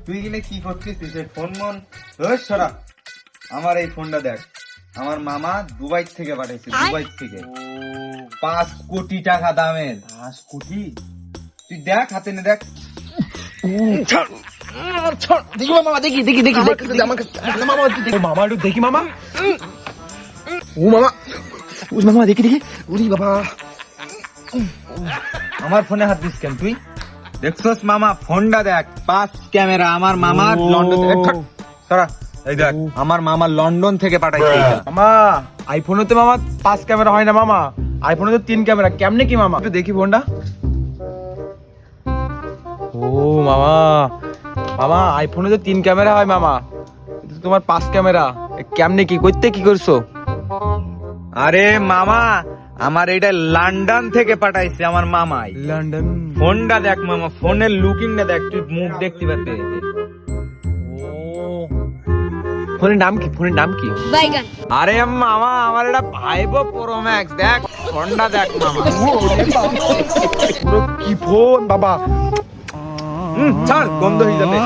তুই কিনে কি করছিস এই ফোন মন? ওই সরা, আমার এই ফোনটা দেখ, আমার মামা দুবাই থেকে পাঠাইছে, দুবাই থেকে 5 কোটি টাকা দামের। 5 কোটি? তুই দেখ, হাতে নে দেখ। দেখি মামা, দেখি দেখি দেখি আমার কাছে মামা, ও মামা একটু দেখি মামা। ও মামা, ও মামা দেখি দেখি। ওরে বাবা, আমার ফোনে হাত দিস কেন তুই? দেখছস মামা, ফোনটা দেখ, 5 ক্যামেরা। আমার মামা লন্ডন থেকে, সরা, এই দেখ, আমার মামা লন্ডন থেকে পাঠাইছে এটা। মামা আইফোনে তো মামা 5 ক্যামেরা হয় না মামা, আইফোনে তো 3 ক্যামেরা। কেমনে কি মামা? একটু দেখি ফোনটা। ও মামা, মামা আইফোনে তো 3 ক্যামেরা হয় মামা, কিন্তু তোমার 5 ক্যামেরা। কেমনে কি করতে, কি করছো? আরে মামা, আমার এটা লন্ডন থেকে পাঠাইছে আমার মামাই। লন্ডন? ফোনটা দেখ মামা, ফোনের লুকিংটা দেখ, তুই মুখ দেখতে পারবি। ফোনের নাম কি? ফোনের নাম কি? বাইগান। আরে মামা, আমার এটা ভাইবো প্রো ম্যাক্স, দেখ ফোনটা দেখ মামা। পুরো কি ফোন বাবা! ছাড়, গন্ধ হয়ে যাবে।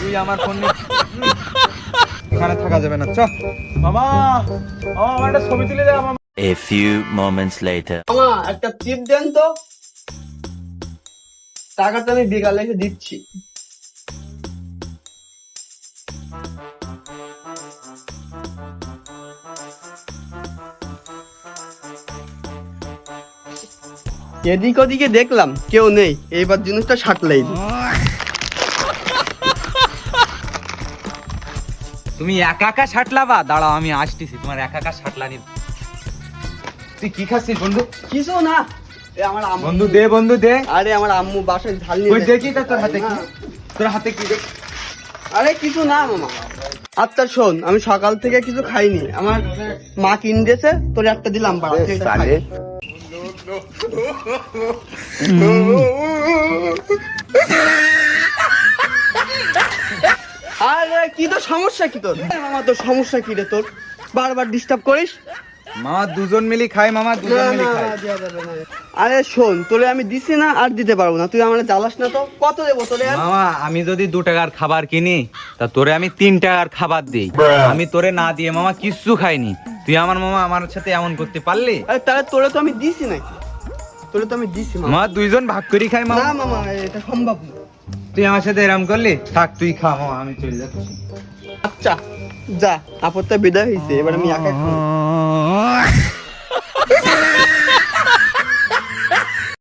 তুই আমার ফোন নিয়ে এখানে থাকা যাবে না, চ। মামা, মামা আমার একটা ছবি তুলে দাও মামা। A few moments later. মামা একটা টিপ দেন তো, টাকাটা আমি বিকালে এসে দিচ্ছি। এদিক ওদিকে দেখলাম কেউ নেই, এইবার জিনিসটা সাটলেই। তুমি একা একা সাটলাবা? দাঁড়াও, আমি আসতেছি, তোমার একা একা সাটলানি। তুই কি খাচ্ছিস বন্ধু? কিছু না, এ আমার আম্মু। বন্ধু দে, বন্ধু দে। আরে আমার আম্মু বাসায় ঝাল ওই নিয়ে দেখি তো তোর হাতে কি, তোর হাতে কি দেখ। আরে কিছু না মামা। আচ্ছা শোন, আমি সকাল থেকে কিছু খাইনি, আমার মা কিনে দিয়েছে, তোর একটা দিলাম বাড়া, তুই এটা খাই। আরে কি তোর সমস্যা কি তোর? মামা তোর সমস্যা কি রে তোর? বারবার ডিস্টার্ব করিস। মামা দুজন মিলি খাই, মামা দুজন না, মিলি না, খাই। দেয়া যাবে না। আরে শোন, তোরে আমি দিছি না, আর দিতে পারবো না, তুই আমার জ্বালাস না তো। কত দেবো তোরে আর? মামা, আমি যদি 2 টাকার খাবার কিনি, তা তোরে আমি 3 টাকার খাবার দিই। আমি তোরে না দিয়ে মামা কিচ্ছু খাইনি। তুই আমার মামা আমার সাথে এমন করতে পারলি? আরে তাহলে তোরে তো আমি দিছি নাকি? তোরে তো আমি দিছি মামা। মামা দুইজন ভাগ করি খাই মামা। না মামা, এটা সম্ভব না। তুই আমার সাথে এরম করলি? থাক, তুই খা মামা, আমি চলে যাচ্ছি। আচ্ছা যা, আপত্তা বিদায় হয়েছে, এবার আমি একা খাবো।